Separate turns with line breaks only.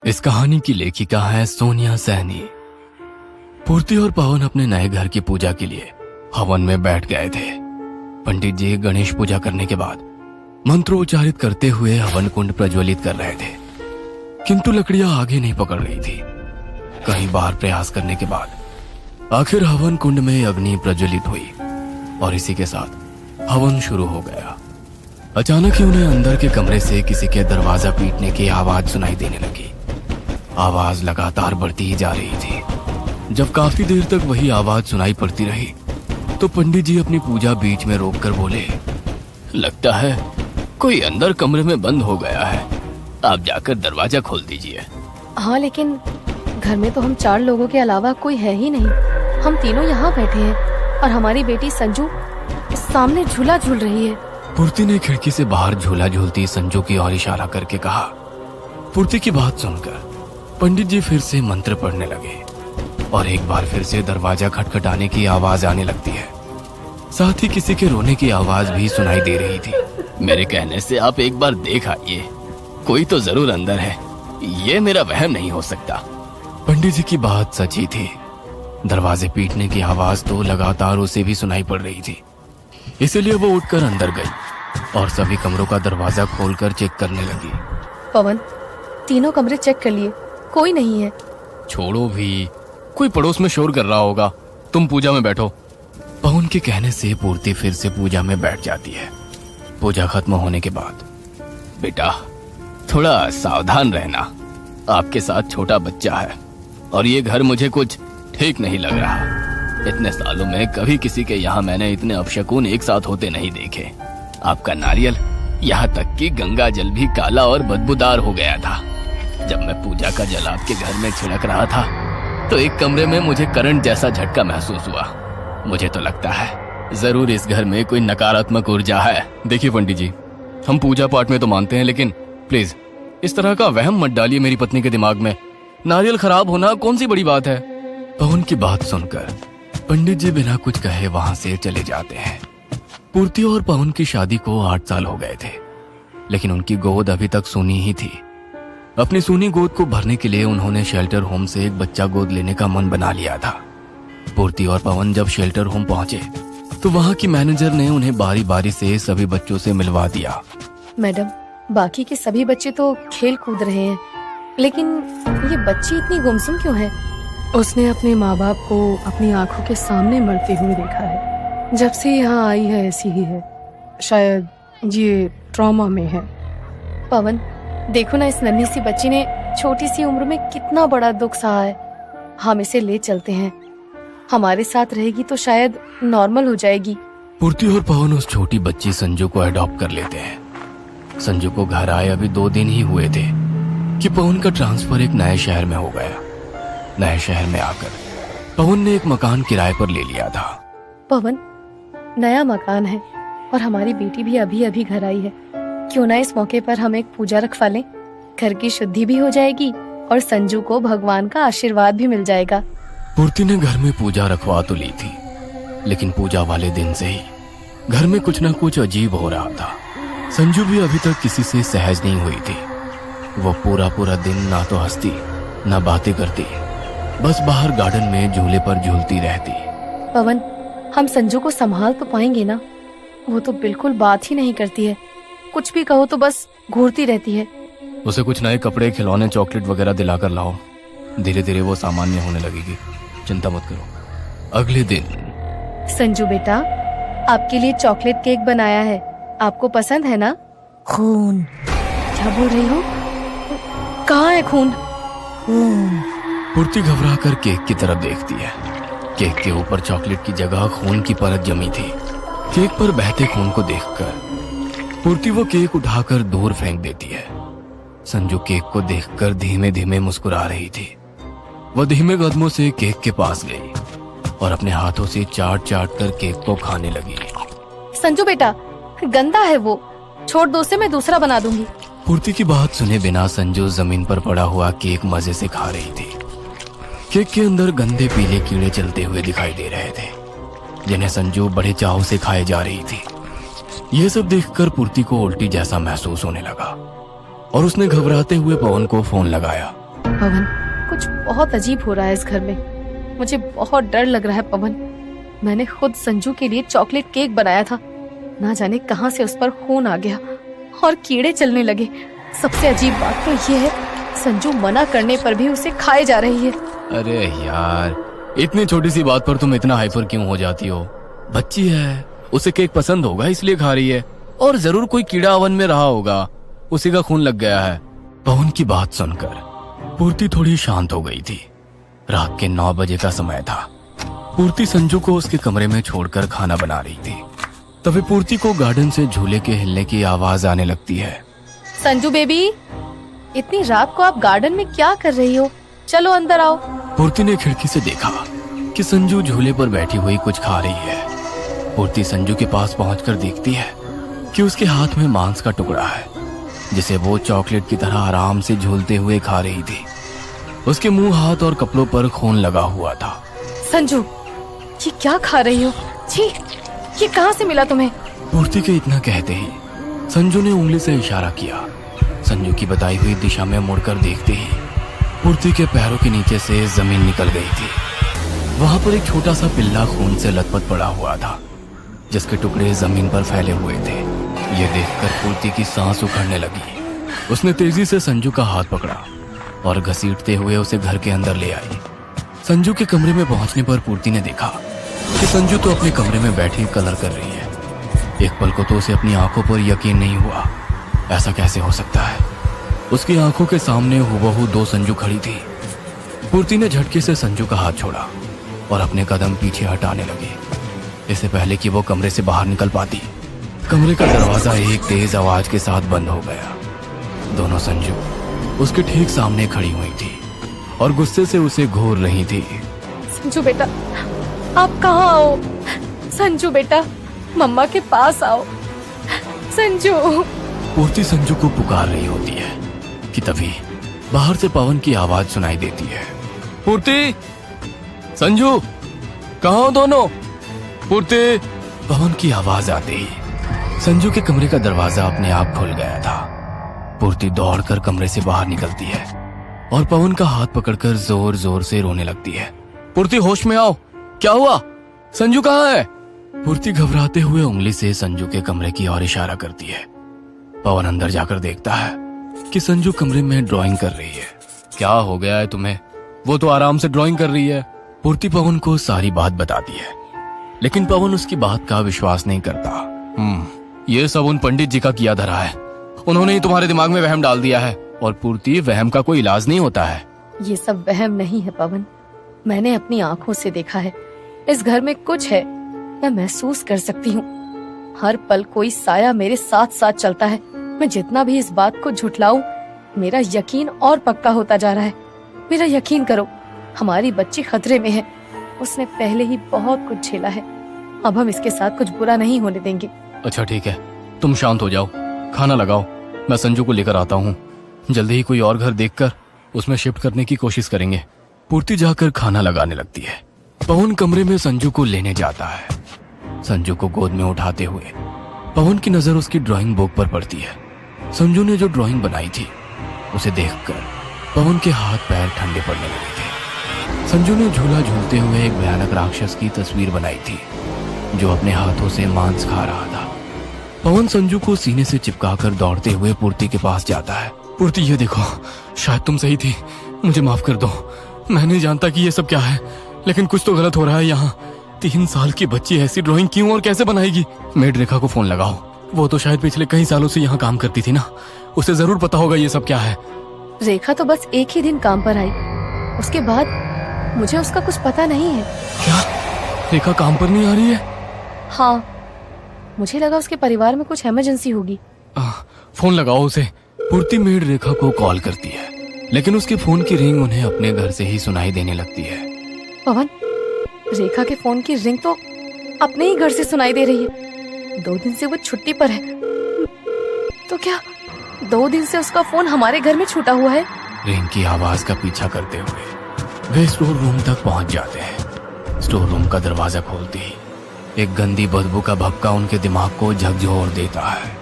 इस कहानी की लेखिका है सोनिया सैनी। पूर्ति और पवन अपने नए घर की पूजा के लिए हवन में बैठ गए थे। पंडित जी गणेश पूजा करने के बाद मंत्रोच्चारित करते हुए हवन कुंड प्रज्वलित कर रहे थे, किंतु लकड़ियां आगे नहीं पकड़ रही थी। कई बार प्रयास करने के बाद आखिर हवन कुंड में अग्नि प्रज्वलित हुई और इसी के साथ हवन शुरू हो गया। अचानक ही उन्हें अंदर के कमरे से किसी के दरवाजा पीटने की आवाज सुनाई देने लगी। आवाज लगातार बढ़ती ही जा रही थी। जब काफी देर तक वही आवाज सुनाई पड़ती रही तो पंडित जी अपनी पूजा बीच में रोककर बोले, लगता है कोई अंदर कमरे में बंद हो गया है, आप जाकर दरवाजा खोल दीजिए।
हाँ, लेकिन घर में तो हम 4 लोगों के अलावा कोई है ही नहीं। हम तीनों यहाँ बैठे हैं और हमारी बेटी संजू सामने झूला झूल रही है।
पूर्ति ने खिड़की से बाहर झूला झूलती संजू की ओर इशारा करके कहा। पूर्ति की बात सुनकर पंडित जी फिर से मंत्र पढ़ने लगे और एक बार फिर से दरवाजा खटखटाने की आवाज आने लगती है। साथ ही किसी के रोने की आवाज भी सुनाई दे रही थी। मेरे कहने से आप एक बार देख आइए, कोई तो जरूर अंदर है, ये मेरा वहम नहीं हो सकता। पंडित जी की बात सच्ची थी। दरवाजे पीटने की आवाज तो लगातार उसे भी सुनाई पड़ रही थी। इसीलिए वो उठकर अंदर गई और सभी कमरों का दरवाजा खोलकर चेक करने लगी।
पवन, तीनों कमरे चेक कर लिए, कोई नहीं है।
छोड़ो भी, कोई पड़ोस में शोर कर रहा होगा, तुम पूजा में बैठो। पवन के कहने से पूर्ति फिर से पूजा में बैठ जाती है। पूजा खत्म होने के बाद, बेटा थोड़ा सावधान रहना, आपके साथ छोटा बच्चा है और ये घर मुझे कुछ ठीक नहीं लग रहा। इतने सालों में कभी किसी के यहाँ मैंने इतने अपशकुन एक साथ होते नहीं देखे। आपका नारियल, यहाँ तक कि गंगा जल भी काला और बदबूदार हो गया था। जब मैं पूजा का जल आपके घर में छिड़क रहा था तो एक कमरे में मुझे करंट जैसा झटका महसूस हुआ। मुझे तो लगता है जरूर इस घर में कोई नकारात्मक ऊर्जा है। देखिए पंडित जी, हम पूजा पाठ में तो मानते हैं, लेकिन प्लीज इस तरह का वहम मत डालिए मेरी पत्नी के दिमाग में। नारियल खराब होना कौन सी बड़ी बात है। पवन की बात सुनकर पंडित जी बिना कुछ कहे वहां से चले जाते हैं। पूर्ति और पवन की शादी को 8 साल हो गए थे, लेकिन उनकी गोद अभी तक सूनी ही थी। अपनी सूनी गोद को भरने के लिए उन्होंने शेल्टर होम से एक बच्चा गोद लेने का मन बना लिया था। पूर्ति और पवन जब शेल्टर होम पहुंचे तो वहां की मैनेजर ने उन्हें बारी बारी से सभी बच्चों से मिलवा दिया।
मैडम, बाकी के सभी बच्चे तो खेल कूद रहे हैं, लेकिन ये बच्ची इतनी गुमसुम क्यों है? उसने अपने माँ बाप को अपनी आंखों के सामने मरते हुए देखा है। जब से यहाँ आई है ऐसी ही है, शायद ये ट्रॉमा में है। पवन, देखो ना, इस नन्ही सी बच्ची ने छोटी सी उम्र में कितना बड़ा दुख सहा है। हम इसे ले चलते हैं, हमारे साथ रहेगी तो शायद नॉर्मल हो जाएगी।
पूर्ति और पवन उस छोटी बच्ची संजू को अडॉप्ट कर लेते हैं। संजू को घर आए अभी 2 दिन ही हुए थे कि पवन का ट्रांसफर एक नए शहर में हो गया। नए शहर में आकर पवन ने एक मकान किराए पर ले लिया था।
पवन, नया मकान है और हमारी बेटी भी अभी अभी घर आई है। क्यों ना इस मौके पर हम एक पूजा रखवा लें? घर की शुद्धि भी हो जाएगी और संजू को भगवान का आशीर्वाद भी मिल जाएगा।
पूर्ति ने घर में पूजा रखवा तो ली थी, लेकिन पूजा वाले दिन से ही घर में कुछ न कुछ अजीब हो रहा था। संजू भी अभी तक किसी से सहज नहीं हुई थी। वो पूरा दिन ना तो हंसती ना बातें करती, बस बाहर गार्डन में झूले पर झूलती रहती।
पवन, हम संजू को संभाल तो पाएंगे ना? वो तो बिल्कुल बात ही नहीं करती है, कुछ भी कहो तो बस घूरती रहती है।
उसे कुछ नए कपड़े, खिलौने, चॉकलेट वगैरह दिलाकर लाओ, धीरे धीरे वो सामान्य होने लगेगी, चिंता मत करो। अगले दिन,
संजू बेटा, आपके लिए चॉकलेट केक बनाया है, आपको पसंद है ना?
खून।
क्या बोल रही हो? कहाँ है खून?
पूर्ति घबरा कर केक की तरफ देखती है। केक के ऊपर चॉकलेट की जगह खून की परत जमी थी। केक पर बहते खून को देखकर पूर्ति वो केक उठाकर दूर फेंक देती है। संजू केक को देखकर धीमे धीमे मुस्कुरा रही थी। वह धीमे कदमों से केक के पास गई और अपने हाथों से चाट कर केक को खाने लगी।
संजू बेटा, गंदा है वो, छोड़ दो उसे, मैं दूसरा बना दूंगी।
पूर्ति की बात सुने बिना संजू जमीन पर पड़ा हुआ केक मजे से खा रही थी। केक के अंदर गंदे पीले कीड़े चलते हुए दिखाई दे रहे थे, जिन्हें संजू बड़े चाव से खाए जा रही थी। यह सब देखकर पूर्ति को उल्टी जैसा महसूस होने लगा और उसने घबराते हुए पवन को फोन लगाया।
पवन, कुछ बहुत अजीब हो रहा है इस घर में। मुझे बहुत डर लग रहा है पवन। मैंने खुद संजू के लिए चॉकलेट केक बनाया था, ना जाने कहां से उस पर खून आ गया और कीड़े चलने लगे। सबसे अजीब बात तो ये है, संजू मना करने पर भी उसे खाए जा रही है।
अरे यार, इतनी छोटी सी बात पर तुम इतना हाइपर क्यों हो जाती हो? बच्ची है, उसे केक पसंद होगा इसलिए खा रही है, और जरूर कोई कीड़ा ओवन में रहा होगा, उसी का खून लग गया है। पवन की बात सुनकर पूर्ति थोड़ी शांत हो गई थी। रात के 9 बजे का समय था। पूर्ति संजू को उसके कमरे में छोड़कर खाना बना रही थी। तभी पूर्ति को गार्डन से झूले के हिलने की आवाज आने लगती है।
संजू बेबी, इतनी रात को आप गार्डन में क्या कर रही हो? चलो अंदर आओ।
पूर्ति ने खिड़की से देखा कि संजू झूले पर बैठी हुई कुछ खा रही है। पूर्ति संजू के पास पहुंचकर देखती है कि उसके हाथ में मांस का टुकड़ा है, जिसे वो चॉकलेट की तरह आराम से झूलते हुए खा रही थी। उसके मुंह, हाथ और कपड़ों पर खून लगा हुआ था।
संजू, ये क्या खा रही हो? छी, ये कहां से मिला तुम्हें?
पूर्ति के इतना कहते ही संजू ने उंगली से इशारा किया। संजू की बताई हुई दिशा में मुड़कर देखते ही पूर्ति के पैरों के नीचे से जमीन निकल गई थी। वहां पर एक छोटा सा पिल्ला खून से लथपथ पड़ा हुआ था, जिसके टुकड़े जमीन पर फैले हुए थे। ये देखकर पूर्ति की सांस उखड़ने लगी। उसने तेजी से संजू का हाथ पकड़ा और घसीटते हुए उसे घर के अंदर ले आई। संजू के कमरे में पहुंचने पर पूर्ति ने देखा कि संजू तो अपने कमरे में बैठी कलर कर रही है। एक पल को तो उसे अपनी आंखों पर यकीन नहीं हुआ। ऐसा कैसे हो सकता है? उसकी आंखों के सामने हूबहू 2 संजू खड़ी थी। पूर्ति ने झटके से संजू का हाथ छोड़ा और अपने कदम पीछे हटाने लगी, इससे पहले कि वो कमरे से बाहर निकल पाती। कमरे का दरवाजा एक तेज आवाज के साथ बंद हो गया। दोनों संजू उसके ठीक सामने खड़ी हुई थी और गुस्से से उसे घूर रही थी।
संजू बेटा, आप कहाँ आओ? संजू बेटा, मम्मा के पास आओ। संजू।
पूर्ति संजू को पुकार रही होती है कि तभी बाहर से पवन की आवाज सुनाई देती है। पूर्ति, संजू, कहाँ हो दोनों? पूर्ति। पवन की आवाज आते ही संजू के कमरे का दरवाजा अपने आप खुल गया था। पूर्ति दौड़कर कमरे से बाहर निकलती है और पवन का हाथ पकड़कर जोर जोर से रोने लगती है। पूर्ति, होश में आओ, क्या हुआ? संजू कहाँ है? पूर्ति घबराते हुए उंगली से संजू के कमरे की ओर इशारा करती है। पवन अंदर जाकर देखता है कि संजू कमरे में ड्राइंग कर रही है। क्या हो गया है तुम्हें? वो तो आराम से ड्राइंग कर रही है। पूर्ति पवन को सारी बात बताती है, लेकिन पवन उसकी बात का विश्वास नहीं करता। ये सब उन पंडित जी का किया धरा है। उन्होंने ही तुम्हारे दिमाग में वहम डाल दिया है। और पूर्ति, वहम का कोई इलाज नहीं होता है।
ये सब वहम नहीं है पवन, मैंने अपनी आंखों से देखा है। इस घर में कुछ है, मैं महसूस कर सकती हूँ। हर पल कोई साया मेरे साथ साथ चलता है। मैं जितना भी इस बात को झुठलाऊं, मेरा यकीन और पक्का होता जा रहा है। मेरा यकीन करो, हमारी बच्ची खतरे में है। उसने पहले ही बहुत कुछ झेला है, अब हम इसके साथ कुछ बुरा नहीं होने देंगे।
अच्छा ठीक है, तुम शांत हो जाओ, खाना लगाओ, मैं संजू को लेकर आता हूँ। जल्दी ही कोई और घर देखकर उसमें शिफ्ट करने की कोशिश करेंगे। पूर्ति जाकर खाना लगाने लगती है। पवन कमरे में संजू को लेने जाता है। संजू को गोद में उठाते हुए पवन की नजर उसकी ड्राइंग बुक पर पड़ती है। संजू ने जो ड्राइंग बनाई थी उसे देखकर पवन के हाथ पैर ठंडे पड़ने लगे थे। संजू ने झूला झूलते हुए एक भयानक राक्षस की तस्वीर बनाई थी, जो अपने हाथों से मांस खा रहा था। पवन संजू को सीने से चिपकाकर दौड़ते हुए पूर्ति के पास जाता है। पूर्ति, ये देखो, शायद तुम सही थी, मुझे माफ कर दो। मैं नहीं जानता कि ये सब क्या है, लेकिन कुछ तो गलत हो रहा है यहाँ। 3 साल की बच्ची ऐसी ड्राइंग क्यों और कैसे बनाएगी? मेड रेखा को फोन लगाओ, वो तो शायद पिछले कई सालों से यहाँ काम करती थी ना, उसे जरूर पता होगा ये सब क्या है।
रेखा तो बस एक ही दिन काम पर आई, उसके बाद मुझे उसका कुछ पता नहीं है।
क्या रेखा काम पर नहीं आ रही है?
हाँ, मुझे लगा उसके परिवार में कुछ इमरजेंसी होगी।
फोन लगाओ उसे। पूर्ति मेड रेखा को कॉल करती है, लेकिन उसके फोन की रिंग उन्हें अपने घर से ही सुनाई देने लगती है।
पवन, रेखा के फोन की रिंग तो अपने ही घर से सुनाई दे रही है। 2 दिन से वो छुट्टी पर है, तो क्या 2 दिन से उसका फोन हमारे घर में छूटा हुआ है?
रिंग की आवाज का पीछा करते हुए वे स्टोर रूम तक पहुंच जाते हैं। स्टोर रूम का दरवाजा खोलते ही एक गंदी बदबू का भपका उनके दिमाग को झकझोर देता है।